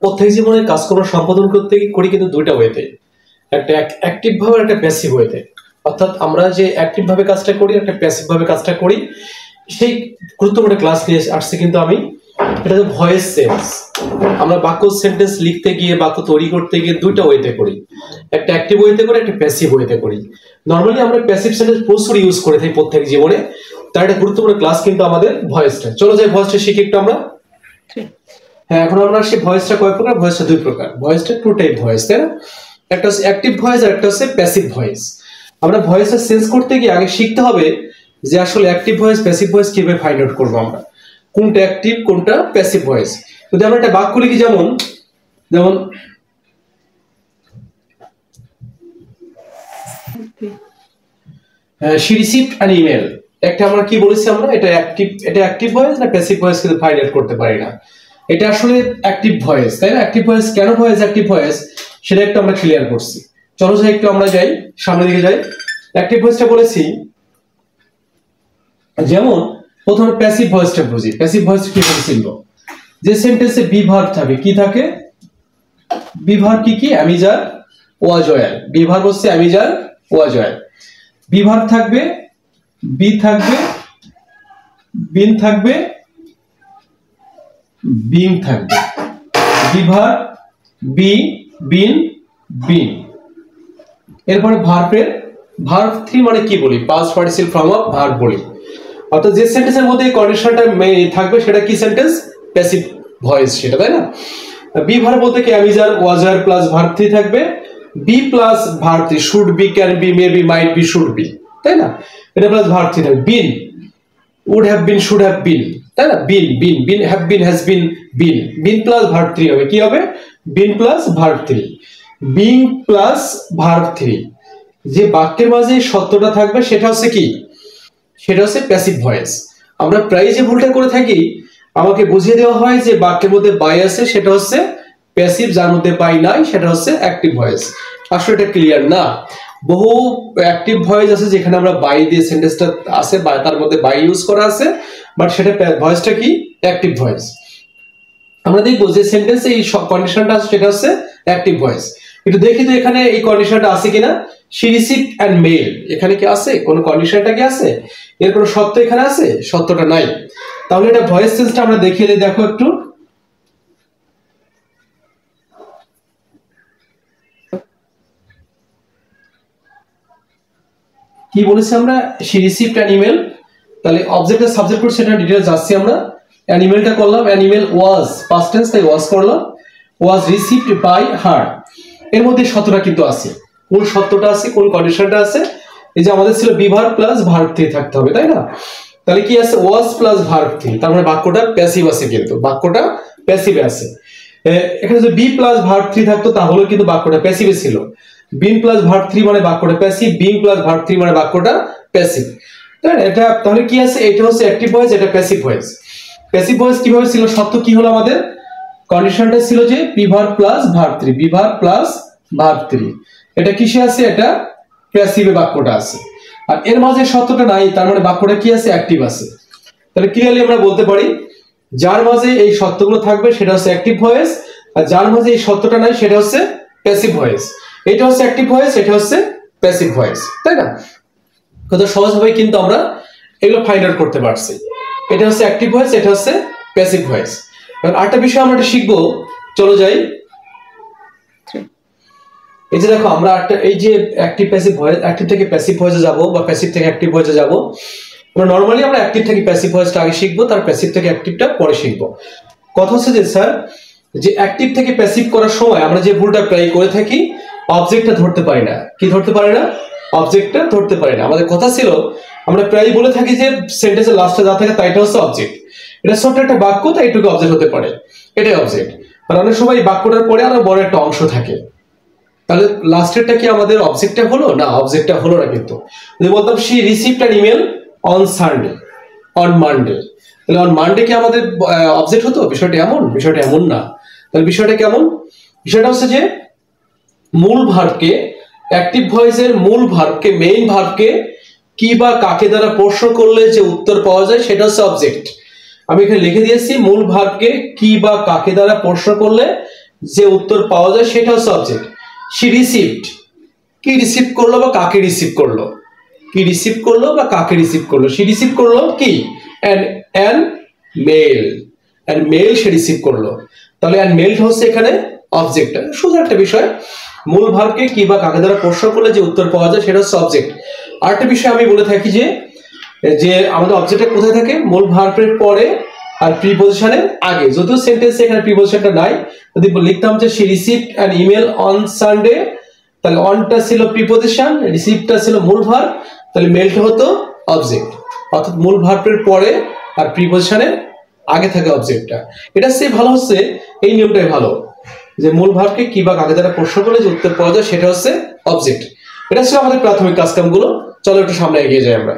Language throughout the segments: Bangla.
প্রত্যেক জীবনে কাজকর্ম সম্পাদন করতে করি কিন্তু দুইটা ওয়েতে, একটা অ্যাক্টিভ ভাবে একটা প্যাসিভ ওয়েতে। অর্থাৎ আমরা যে অ্যাক্টিভ ভাবে কাজটা করি, একটা প্যাসিভ ভাবে কাজটা করি, সেই গুরুত্বপূর্ণ ক্লাস নিয়ে আসছে কিন্তু আমি। এটা হচ্ছে ভয়েস সেন্স। আমরা বাক্য সেন্টেন্স লিখতে গিয়ে, বাক্য তৈরি করতে গিয়ে দুইটা ওয়েতে করি, একটা অ্যাক্টিভ ওয়েতে করি, একটা প্যাসিভ ওয়েতে করি। নর্মালি আমরা প্যাসিভ সেন্টেন্স প্রচুর ইউজ করে থাকি প্রত্যেক জীবনে, তার একটা গুরুত্বপূর্ণ ক্লাস কিন্তু আমাদের ভয়েসটা। চলো যাই ভয়েসটা শিখি একটু আমরা। হ্যাঁ, এখন আমরা সেই ভয়েসটা কয় প্রকার? ভয়েসটা দুই প্রকার। ভয়েসটা টু টাইপ ভয়েস, তাই না? একটা হচ্ছে অ্যাক্টিভ ভয়েস আর একটা হচ্ছে প্যাসিভ ভয়েস। আমরা ভয়েসটা সেন্স করতে গিয়ে আগে শিখতে হবে যে আসলে অ্যাক্টিভ ভয়েস প্যাসিভ ভয়েস কিভাবে ফাইন্ড আউট করবো আমরা, কোনটা অ্যাক্টিভ কোনটা প্যাসিভ ভয়েস। যদি আমরা একটা বাক্য লিখি, যেমন যেমন she received an email, একটা আমরা কি বলেছি, আমরা এটা অ্যাক্টিভ ভয়েস না প্যাসিভ ভয়েস কিন্তু ফাইন্ড আউট করতে পারি না। এটা আসলে অ্যাক্টিভ ভয়েস, তাই না? অ্যাক্টিভ ভয়েস কেন ভয়েস অ্যাক্টিভ ভয়েস সেটা একটু আমরা ক্লিয়ার করছি। চলো যাই একটু আমরা যাই সামনের দিকে যাই। অ্যাক্টিভ ভয়েসটা বলেছি, যেমন প্রথমে প্যাসিভ ভয়েসটা বুঝি। প্যাসিভ ভয়েস কি বলছিল? যে সেন্টেন্সে বি ভার্ব থাকে, কি থাকে? বি ভার্ব কি? আমি যার, ওয়াজ ওয়ার। বি ভার্ব হচ্ছে আমি যার, ওয়াজ ওয়ার। বি ভার্ব থাকবে, বি থাকবে, বিন থাকবে, বিং থাকবে। বি ভার্ব, বি, বিন, বিন। এরপরে ভার্বের ভার্ব 3 মানে কি বলি? Past participle form of verb বলি। অর্থাৎ যে সেন্টেন্সের মধ্যে এই কন্ডিশনটা থাকবে সেটা কি সেন্টেন্স? প্যাসিভ ভয়েস সেটা, তাই না? বি ভার্ব বলতে কি আমি যার, ওয়াজ ওয়ার প্লাস ভার্ব 3 থাকবে, be plus verb 3, should be, can be, may be, might be, should be, তাই না? এটা প্লাস ভার্ব 3 থাকবে। বিন, would have been, should have been, তাই না? বিন, বিন, বিন, have been, has been, been, been plus verb 3 হবে, কি হবে? Been plus verb 3, being plus verb 3। যে বাক্যের মাঝে সত্যটা থাকবে সেটা হচ্ছে কি? সেটা হচ্ছে প্যাসিভ ভয়েস। আমরা প্রায় যে ভুলটা করে থাকি, আমাকে বুঝিয়ে দেওয়া হয় যে বাক্যের মধ্যে বাই আছে সেটা হচ্ছে প্যাসিভ, যার মধ্যে বাই নাই সেটা হচ্ছে অ্যাক্টিভ ভয়েস। আসলে এটা ক্লিয়ার না। বহু অ্যাক্টিভ ভয়েস আছে যেখানে আমরা বাই দিয়ে সেন্টেন্সটা আছে, তার মধ্যে বাই ইউজ করা আছে, বাট সেটা ভয়েসটা কি? Active voice. আমরা দেখবো যে সেন্টেন্সে এই কন্ডিশনটা আছে সেটা হচ্ছে অ্যাক্টিভ ভয়েস। একটু দেখি তো এখানে এই কন্ডিশনটা আছে কিনা। she received an mail, এখানে কি আছে? কোন কন্ডিশনটা কি আছে? এর কোনো সত্য এখানে আছে? সত্যটা নাই। তাহলে এটা ভয়েস সেন্সটা আমরা দেখিয়ে দিই, দেখো একটু। কি বলেছি আমরা? she received an email, তাহলে অবজেক্ট আর সাবজেক্ট কোড সেটা ডিটেইলস যাচ্ছি আমরা। an emailটা করলাম, an email was past tense, তাই was করলাম, was received by her। এর মধ্যে সত্যটা কিন্তু আছে। কোন সত্যটা আছে, কোন কন্ডিশনটা আছে? এই যে আমাদের ছিল বি ভার্ব প্লাস ভার্ব 3 থাকতে হবে, তাই না? তাহলে কি আছে? was প্লাস ভার্ব 3, তার মানে বাক্যটা প্যাসিভ আছে, কিন্তু বাক্যটা প্যাসিভে আছে। এখানে যদি বি প্লাস ভার্ব 3 থাকতো তাহলে কিন্তু বাক্যটা প্যাসিভে ছিল। বিন প্লাস ভার্ব 3 মানে বাক্যটা প্যাসিভ, বিং প্লাস ভার্ব 3 মানে বাক্যটা প্যাসিভ, তাই না? এটা তাহলে কি আছে? এটা হচ্ছে অ্যাক্টিভ ভয়েস, এটা প্যাসিভ ভয়েস। প্যাসিভ ভয়েস কিভাবে ছিল? সত্য কি হলো আমাদের? কন্ডিশনটা ছিল যে be verb plus verb 3, be verb plus verb 3। এটা কিসে আছে? এটা প্যাসিভে বাক্যটা আছে। আর এর মাঝে সত্যটা নাই, তার মানে বাক্যটা কি আছে? অ্যাক্টিভ আছে। তাহলে ক্লিয়ারলি আমরা বলতে পারি যার মাঝে এই সত্যগুলো থাকবে সেটা হচ্ছে অ্যাক্টিভ ভয়েস, আর যার মাঝে এই সত্যটা নাই সেটা হচ্ছে প্যাসিভ ভয়েস। এটা হচ্ছে অ্যাক্টিভ ভয়েস, এটা হচ্ছে প্যাসিভ ভয়েস, তাই না? কত সহজভাবে কিন্তু আমরা এগুলো ফাইন্ড আউট করতে পারছি। এটা হচ্ছে অ্যাক্টিভ ভয়েস, এটা হচ্ছে প্যাসিভ ভয়েস। এবার আরেকটা বিষয় আমরা শিখবো, চলো যাই। এই যে দেখো আমরা একটা এই যে অ্যাক্টিভ প্যাসিভ ভয়েস, অ্যাক্টিভ থেকে প্যাসিভ ভয়েসে যাব বা প্যাসিভ থেকে অ্যাক্টিভ ভয়েসে যাব। আমরা নরমালি আমরা অ্যাক্টিভ থেকে প্যাসিভ ভয়েসটা আগে শিখবো, তার প্যাসিভ থেকে অ্যাক্টিভটা পরে শিখবো। কথা হচ্ছে যে স্যার, যে অ্যাক্টিভ থেকে প্যাসিভ করার সময় আমরা যে ভুলটা প্রায় করে থাকি, অবজেক্টটা ধরতে পারি না। কি ধরতে পারি না? অবজেক্টটা ধরতে পারি না। আমাদের কথা ছিল আমরা প্রায় বলে থাকি যে সেন্টেন্সের লাস্টে যা থাকে তাইটা হচ্ছে অবজেক্ট। এটা ছোট্ট একটা বাক্য, তাই এটুকু অবজেক্ট হতে পারে, এটাই অবজেক্ট। আর অনেক সময় এই বাক্যটার পরে আরো বড় একটা অংশ থাকে, তাহলে লাস্টেরটা কি আমাদের অবজেক্টটা হলো না? অবজেক্টটা হলো না। কিন্তু যদি বলতাম she received an email on Sunday, on Monday, তাহলে on Monday কি আমাদের অবজেক্ট হতো? বিষয়টা এমন? বিষয়টা এমন না। তাহলে বিষয়টা কেমন? বিষয়টা হচ্ছে যে মূল ভার্বকে, অ্যাক্টিভ ভয়েসের মূল ভার্বকে, মেইন ভার্বকে কি বা কাকে দ্বারা প্রশ্ন করলে যে উত্তর পাওয়া যায় সেটা হচ্ছে অবজেক্ট। আমি এখানে লিখে দিয়েছি মূল ভার্বকে কি বা কাকে দ্বারা প্রশ্ন করলে যে উত্তর পাওয়া যায় সেটা হচ্ছে অবজেক্ট। শি রিসিভড, কি রিসিভ করলো বা কাকে রিসিভ করলো, কি রিসিভ করলো বা কাকে রিসিভ করলো। শি রিসিভ করলো কি অ্যান মেল, অ্যান মেল সে রিসিভ করলো, তাহলে অ্যান মেল হচ্ছে এখানে অবজেক্ট। সোজা একটা বিষয়, মূল ভার্বকে কি বা কাকে দ্বারা প্রশ্ন করলে যে উত্তর পাওয়া যায় সেটা হচ্ছে অবজেক্ট। আরেকটা বিষয় আমি বলে থাকি যে আমাদের অবজেক্টটা কোথায় থাকে, মূল ভার্বের পরে আর প্রিপজিশনের আগে। যদিও সেন্টেন্সে এখানে প্রিপজিশনটা নাই, যদি লিখতাম যে she received an email on Sunday, তাহলে অনটা ছিল প্রিপজিশন, রিসিভটা ছিল মূল ভার্ব, তাহলে মেলটা হতো অবজেক্ট। অর্থাৎ মূল ভার্বের পরে আর প্রিপজিশনের আগে থাকে অবজেক্টটা। এটা সে ভালো হচ্ছে, এই নিয়মটাই ভালো যে মূল ভার্বকে কি বা কাকে দ্বারা প্রশ্ন করলে যে উত্তর পাওয়া যায় সেটা হচ্ছে অবজেক্ট। এটা ছিল আমাদের প্রাথমিক কাজকামগুলো। চলো একটু সামনে এগিয়ে যাই আমরা।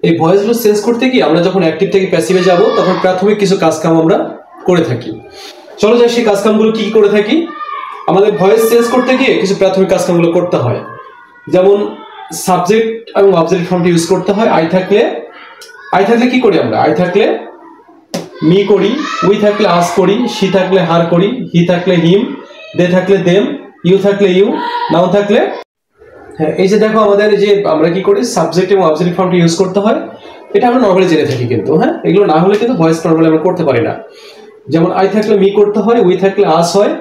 এই ভয়েসগুলো চেঞ্জ করতে গিয়ে আমরা যখন অ্যাক্টিভ থেকে প্যাসিভে যাব তখন প্রাথমিক কিছু কাজকাম আমরা করে থাকি। চলো যাই সেই কাজকামগুলো কি করে থাকি। আমাদের ভয়েস চেঞ্জ করতে গিয়ে কিছু প্রাথমিক কাজকামগুলো করতে হয়। যেমন সাবজেক্ট এবং অবজেক্ট ফর্মটি ইউজ করতে হয়। আই থাকলে কি করি আমরা, আই থাকলে মি করি, উই থাকলে আস করি, শি থাকলে হার করি, হি থাকলে হিম, দে থাকলে দেম, ইউ থাকলে ইউ, নাউন থাকলে। হ্যাঁ, এই যে দেখো আমাদের যে আমরা কি করি সাবজেক্ট এবং অবজেক্ট ফর্মটি ইউজ করতে হয়, এটা আমরা নরমালি জেনে থাকি কিন্তু হ্যাঁ, এগুলো না হলে কিন্তু ভয়েস নরমালি আমরা করতে পারি না। যেমন আই থাকলে মি করতে হয়, উই থাকলে আস হয়,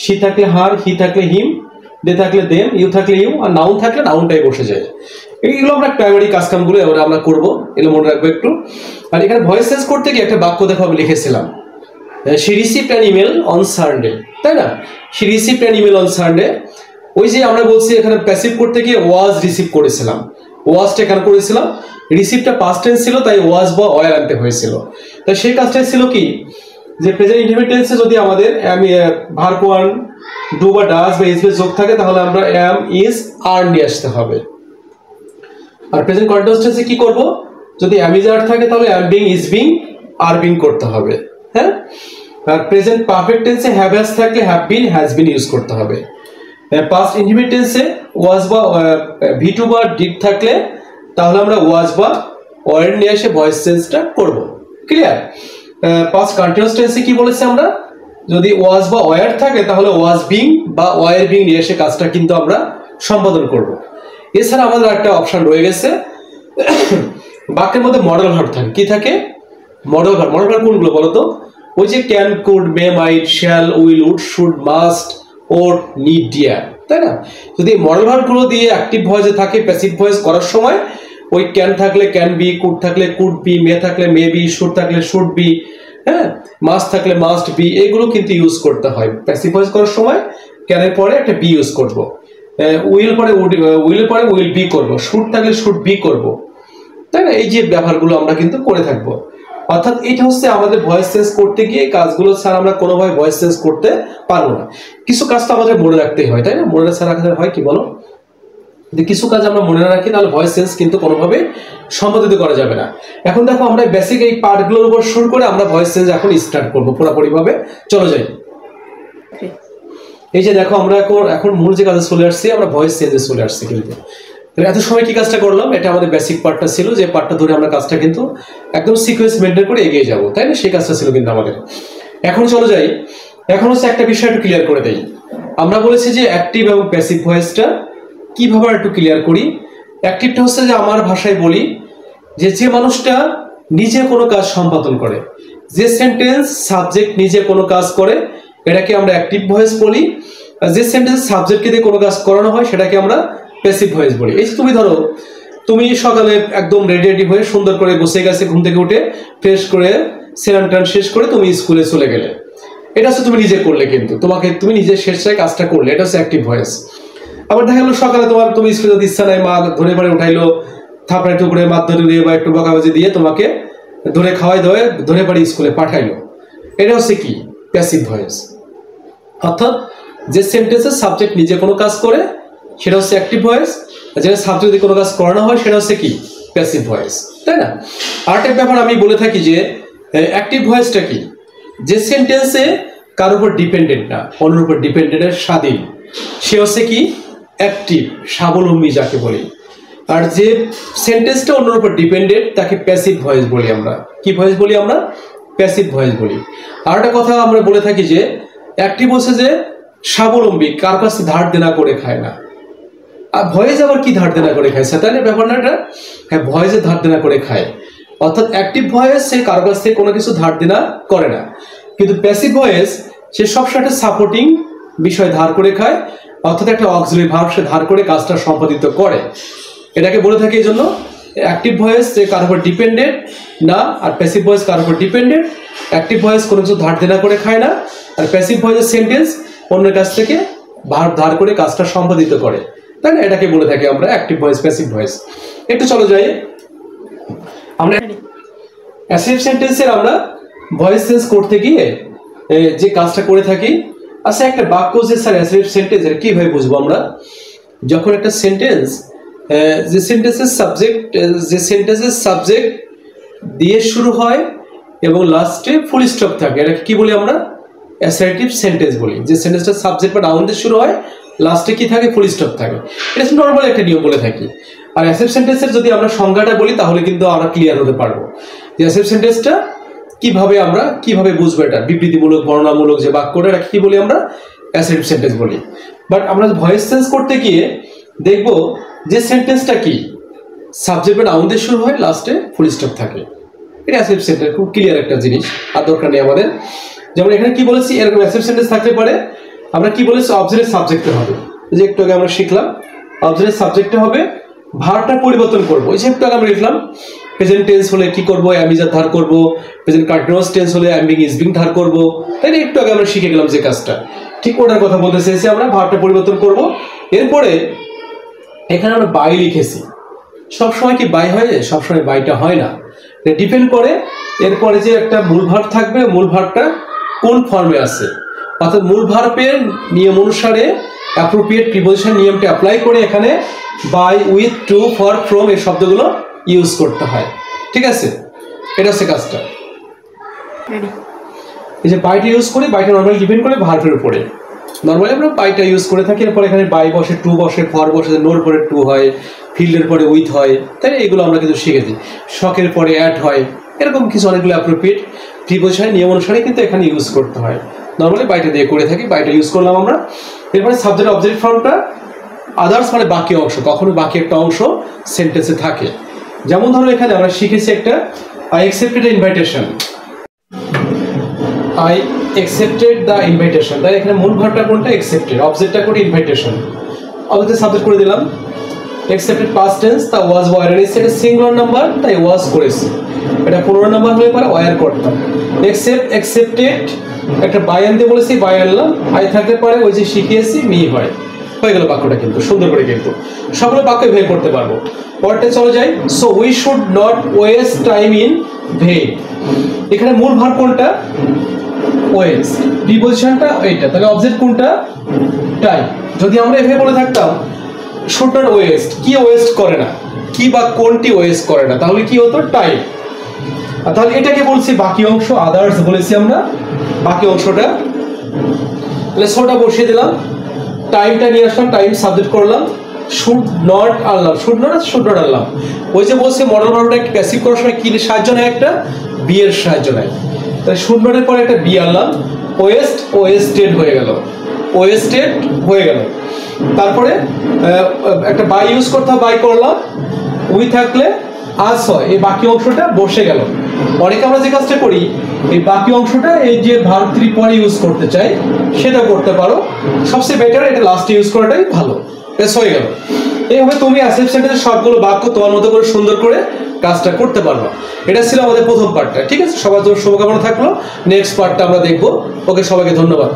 শি থাকলে হার, হি থাকলে হিম, দে থাকলে দেম, ইউ থাকলে ইউ, আর নাউন থাকলে নাউনটাই বসে যায়। এইগুলো আমরা প্রাইমারি কাজকামগুলো আমরা করবো, এগুলো মনে রাখবো একটু। আর এখানে ভয়েস চেঞ্জ করতে গিয়ে একটা বাক্য দেখো আমি লিখেছিলাম, she received an email on Sunday, তাই না? She received an email on Sunday. ওই যে আমরা বলছি এখানে প্যাসিভ করতে গিয়ে ওয়াজ রিসিভ করেছিলাম, ওয়াজটা এখানে করেছিলাম, রিসিভটা পাস্ট টেন্স ছিল তাই ওয়াজ বা ওয়ার আনতে হয়েছিল। তাই সেই কাজটাই ছিল কি যে প্রেজেন্ট ইনডিফিনিট টেন্সে যদি আমাদের ভার্ব ওয়ান ডু বা ডাজ বা ইজ যোগ থাকে তাহলে আমরা অ্যাম ইজ আর নিয়ে আসতে হবে। আর প্রেজেন্ট কন্টিনিউয়াস টেন্সে কি করব, যদি অ্যাম ইজ আর থাকে তাহলে অ্যাম being is being are being করতে হবে। হ্যাঁ, আর প্রেজেন্ট পারফেক্ট টেন্সে হ্যাভ হ্যাজ থাকলে have been has been use করতে হবে। পাস্ট ইনডিফিনিট টেন্সে ওয়াজ বা ভি টু বা ডিড থাকলে তাহলে আমরা ওয়াজ বা ওয়ার নিয়ে এসে ভয়েস চেঞ্জটা করব। ক্লিয়ার? পাস্ট কন্টিনিউয়াস টেন্সে কি বলেছি আমরা, যদি ওয়াজ বা ওয়ার থাকে তাহলে ওয়াজ বিং বা ওয়ার বিং নিয়ে এসে কাজটা কিন্তু আমরা সম্পাদন করব। এছাড়া আমাদের একটা অপশন রয়ে গেছে, বাক্যের মধ্যে মডেল ভার্ব থাকে। কি থাকে? Modal verb. মডেল ভার্ব কোনগুলো বলো তো? ওই যে can, could, may, might, shall, will, would, should, must, or, need, dare, তাই না? যদি মডেল ভার্বগুলো দিয়ে অ্যাক্টিভ ভয়েসে থাকে প্যাসিভ ভয়েস করার সময় ওই ক্যান থাকলে ক্যান বি, কুড থাকলে কুড বি, মে থাকলে মে বি, শুড থাকলে শুড বি, হ্যাঁ, মাস্ট থাকলে মাস্ট বি, এগুলো কিন্তু ইউজ করতে হয়। প্যাসিভ ভয়েস করার সময় ক্যানের পরে একটা বি ইউজ করব, উইল পরে উইলের পরে উইল বি করব, শুড থাকলে শুড বি করব, তাই না? এই যে ব্যবহারগুলো আমরা কিন্তু করে থাকবো। অর্থাৎ এটা হচ্ছে আমাদের ভয়েস চেঞ্জ করতে গিয়ে কাজগুলো ছাড়া আমরা কোনোভাবে ভয়েস চেঞ্জ করতে পারবো না। কিছু কাজ তো আমাদের মনে রাখতেই হয়, তাই না? মনে রাখতে হয় কি বলো, যদি কিছু কাজ আমরা মনে না রাখি তাহলে ভয়েস চেঞ্জ কিন্তু কোনোভাবে সম্পাদিত করা যাবে না। এখন দেখো আমরা বেসিক এই পার্টগুলোর উপর শুরু করে আমরা ভয়েস চেঞ্জ এখন স্টার্ট করবো পুরোপুরি ভাবে। চলো যাই। এই যে দেখো আমরা এখন মূল যে কাজে চলে আসছি, আমরা ভয়েস চেঞ্জে চলে আসছি। কিন্তু এত সময় কি কাজটা করলাম, এটা আমাদের বেসিক পার্টটা ছিল, যে পার্টটা ধরে আমরা কাজটা কিন্তু একদম সিকোয়েন্স মেনটেন করে এগিয়ে যাব, তাই না? সেই কাজটা ছিল কিন্তু আমাদের। এখন চলো যাই, এখন হচ্ছে একটা বিষয় একটু ক্লিয়ার করে দেই। আমরা বলেছি যে অ্যাক্টিভ এবং প্যাসিভ ভয়েসটা কিভাবে একটু ক্লিয়ার করি। অ্যাক্টিভটা হচ্ছে যে আমার ভাষায় বলি যে মানুষটা নিজে কোনো কাজ সম্পাদন করে, যে সেন্টেন্স সাবজেক্ট নিজে কোনো কাজ করে এটাকে আমরা অ্যাক্টিভ ভয়েস বলি। যে সেন্টেন্স সাবজেক্টকে দিয়ে কোনো কাজ করানো হয় সেটাকে আমরা প্যাসিভ ভয়েস বলি। এই তুমি ধরো তুমি সকালে একদম রেডি হয়ে সুন্দর করে বসে গেছে, ঘুম থেকে উঠে ফ্রেশ করে স্নান টান শেষ করে তুমি স্কুলে চলে গেলে, এটা হচ্ছে তুমি নিজে করলে, কিন্তু তুমি নিজে শেষে কাজটা করলে, এটা হচ্ছে অ্যাক্টিভ ভয়েস। আবার দেখা গেলো সকালে তুমি স্কুলে যদি ইচ্ছা নাই, মা ধরে পরে উঠাইলো, থাপড়াই টুকরে মাধ্যমে দিয়ে বা একটু বকাবাজি দিয়ে তোমাকে ধরে খাওয়াই ধরে পরে স্কুলে পাঠাইলো, এটা হচ্ছে কি? Passive voice. অর্থাৎ যে সেন্টেন্সের সাবজেক্ট নিজে কোনো কাজ করে সেটা হচ্ছে অ্যাক্টিভ ভয়েস, যেটা সাবজেক্ট যদি কোনো কাজ করানো হয় সেটা হচ্ছে কি? প্যাসিভ ভয়েস, তাই না? আরেকটা ব্যাপার আমি বলে থাকি যে অ্যাক্টিভ ভয়েসটা কি? যে সেন্টেন্সে কার উপর ডিপেন্ডেন্ট না, অন্যের উপর ডিপেন্ডেন্টের স্বাধীন, সে হচ্ছে কি? অ্যাক্টিভ, স্বাবলম্বী যাকে বলি। আর যে সেন্টেন্সটা অন্যের উপর ডিপেন্ডেন্ট তাকে প্যাসিভ ভয়েস বলি আমরা। কি ভয়েস বলি আমরা? প্যাসিভ ভয়েস বলি। আর একটা কথা আমরা বলে থাকি যে অ্যাক্টিভ হচ্ছে যে স্বাবলম্বী, কার কাছে ধার দেনা করে খায় না। আর ভয়েস আবার কি ধার দেনা করে খায়, সেটানের ব্যাপার না এটা। হ্যাঁ, ভয়েসে ধার দেনা করে খায়, অর্থাৎ অ্যাক্টিভ ভয়েস সে কারো কাছ থেকে কোনো কিছু ধার দেনা করে না, কিন্তু প্যাসিভ ভয়েস সে সবসময় একটা সাপোর্টিং বিষয় ধার করে খায়, অর্থাৎ একটা অক্সিলারি ভার্ব সে ধার করে কাজটা সম্পাদিত করে। এটাকে বলে থাকে এই জন্য অ্যাক্টিভ ভয়েস যে কারোর উপর ডিপেন্ডেন্ট না, আর প্যাসিভ ভয়েস কারোর উপর ডিপেন্ডেন্ট। অ্যাক্টিভ ভয়েস কোনো কিছু ধার দেনা করে খায় না, আর প্যাসিভ ভয়েসের সেন্টেন্স অন্যের কাছ থেকে ভার্ব ধার করে কাজটা সম্পাদিত করে, তাই না? এটাকে বলে থাকি আমরা অ্যাক্টিভ ভয়েস, প্যাসিভ ভয়েস। একটু চলো যাই আমরা অ্যাসেপ্ট সেন্টেন্সের আমরা ভয়েস চেঞ্জ করতে গিয়ে যে কাজটা করে থাকি। আচ্ছা, একটা বাক্য যে স্যার অ্যাসেপ্ট সেন্টেন্স এর কিভাবে বুঝবো আমরা? যখন একটা সেন্টেন্স যে সেন্টেন্সের সাবজেক্ট দিয়ে শুরু হয় এবং লাস্টে ফুল স্টপ থাকে, এটাকে কি বলি আমরা? অ্যাসার্টিভ সেন্টেন্স বলি। যে সেন্টেন্সটা সাবজেক্ট বা নাউন দিয়ে শুরু হয়, লাস্টে কি থাকে? ফুল স্টপ থাকে। এটা নর্মাল একটা নিয়ম বলে থাকি। আর অ্যাসেপ্ট সেন্টেন্সের যদি আমরা সংজ্ঞাটা বলি তাহলে কিন্তু আমরা ক্লিয়ার হতে পারবো যে অ্যাসেপ্ট সেন্টেন্সটা কিভাবে বুঝবো। এটা বিবৃতিমূলক, বর্ণনামূলক যে বাক্যটা, এটা কি বলি আমরা? অ্যাসেপ্ট সেন্টেন্স বলি। বাট আমরা ভয়েস চেঞ্জ করতে গিয়ে দেখবো যে সেন্টেন্সটা কি সাবজেক্ট বা নাউন দিয়ে শুরু হয়, লাস্টে ফুল স্টপ থাকে। এটা অ্যাসেপ্ট সেন্টেন্স, খুব ক্লিয়ার একটা জিনিস, আর দরকার নেই আমাদের। যেমন এখানে কি বলেছি, এরকম অ্যাসেপ্ট সেন্টেন্স থাকতে পারে। আমরা কি বলেছি? অবজেক্টের সাবজেক্টে হবে, যে একটু আগে আমরা শিখলাম অবজেক্টের সাবজেক্টে হবে, ভার্বটা পরিবর্তন করবো। এই যে একটু আগে আমরা লিখলাম প্রেজেন্ট টেন্স হলে কি করবো? অ্যাম ইজ ধার করবো। প্রেজেন্ট কন্টিনিউয়াস টেন্স হলে অ্যাম বিং ইজ বিং ধার করবো, তাই না? একটু আগে আমরা শিখে গেলাম যে কাজটা, ঠিক ওটার কথা বলতে চেয়েছি আমরা। ভার্বটা পরিবর্তন করবো। এরপরে এখানে আমরা বাই লিখেছি। সবসময় কি বাই হয়? সবসময় বাইটা হয় না, ডিপেন্ড করে এরপরে যে একটা মূল ভার্ব থাকবে, মূল ভার্বটা কোন ফর্মে আছে, অর্থাৎ মূল ভার্বের নিয়ম অনুসারে অ্যাপ্রোপ্রিয়েট প্রিপোজিশন নিয়মটা অ্যাপ্লাই করে এখানে by, with, to, for, from এই শব্দগুলো ইউজ করতে হয়। ঠিক আছে, এটা হচ্ছে কাজটা। এই যে বাইটা ইউজ করি, বাইটা নর্মালি ডিপেন্ড করে ভার্বের উপরে। নর্মালি আমরা বাইটা ইউজ করে থাকি। এরপর এখানে বাই বসে, টু বসে, ফর বসে, নোর পরে টু হয়, ফিল্ডের পরে উইথ হয়, তাই না? এগুলো আমরা কিন্তু শিখেছি। শখের পরে অ্যাড হয়, এরকম কিছু অনেকগুলো অ্যাপ্রোপ্রিয়েট প্রিপোজিশনের নিয়ম অনুসারে কিন্তু এখানে ইউজ করতে হয়। নর্মালি বাইটা দিয়ে করে থাকি, বাইটা ইউজ করলাম আমরা। এরপরে সাবজেক্ট অবজেক্ট ফর্মটা আদার্স মানে বাকি অংশ, কখনো বাকি একটা অংশ সেন্টেন্সে থাকে। যেমন ধরো এখানে আমরা শিখেছি একটা I accepted the invitation, I accepted the invitation. তাই এখানে মূল ভার্বটা কোনটা? অ্যাকসেপ্টেড। অবজেক্টটা কোনটা? ইনভাইটেশন। অবজেক্ট সাবজেক্ট করে দিলাম অ্যাকসেপ্টেড পাস্ট টেন্স, তা ওয়াজ ওয়ার এর সেটা সিঙ্গুলার নাম্বার, তাই ওয়াজ করেছি। এটা পুরো নাম্বার হলে পরে ওয়ার করতাম। অ্যাকসেপ্টেড একটা বাই আনতে বলেছি, বাই আনলাম। আই থাকতে পারে ওই যে শিখিয়েছি মি হয়, হয়ে গেল বাক্যটা কিন্তু সুন্দর করে। কিন্তু সবগুলো বাক্য ভেদ করতে পারবো। পরেরটা চলে যাই। So we should not waste time in when. এখানে মূল ভার্ব কোনটা? ওয়েস্ট। প্রিপোজিশনটা এইটা, তাহলে অবজেক্ট কোনটা? টাইম। যদি আমরা এভাবে বলে থাকতাম শুড নট ওয়েস্ট, কি ওয়েস্ট করে না, কি বা কোনটি ওয়েস্ট করে না, তাহলে কি হতো? টাইম। আর তাহলে এটাকে বলছি বাকি অংশ, আদার্স বলেছি আমরা বাকি অংশটা। তাহলে সোটা বসিয়ে দিলাম, টাইমটা নিয়ে আসলাম, টাইম সাবজেক্ট করলাম, শুড নট আনলাম, শুড নট আনলাম। ওই যে বলছে মডেল ভার্বটা একটা প্যাসিভ করার সময় কি সাহায্য নেয়? একটা বি এর সাহায্য নেয়। তাহলে শুড নটের পরে একটা বি আনলাম, ওয়েস্টেড হয়ে গেল, ওয়েস্টেড হয়ে গেল। তারপরে একটা বাই ইউজ করতে হয়, বাই করলাম, উই থাকলে আস হয়, এই বাকি অংশটা বসে গেল। অনেকে আমরা যে কাজটা করি, এই বাকি অংশটা এই যে ভার্ব থ্রি পরে ইউজ করতে চাই, সেটা করতে পারো। সবচেয়ে বেটার এটা লাস্টে ইউজ করাটাই ভালো। বেশ, হয়ে গেল। এইভাবে তুমি অ্যাসেপ্ট সেন্টেন্সের সবগুলো বাক্য তোমার মতো করে সুন্দর করে কাজটা করতে পারবা। এটা ছিল আমাদের প্রথম পার্টটা। ঠিক আছে, সবার জন্য শুভকামনা থাকলো। নেক্সট পার্টটা আমরা দেখবো। ওকে, সবাইকে ধন্যবাদ।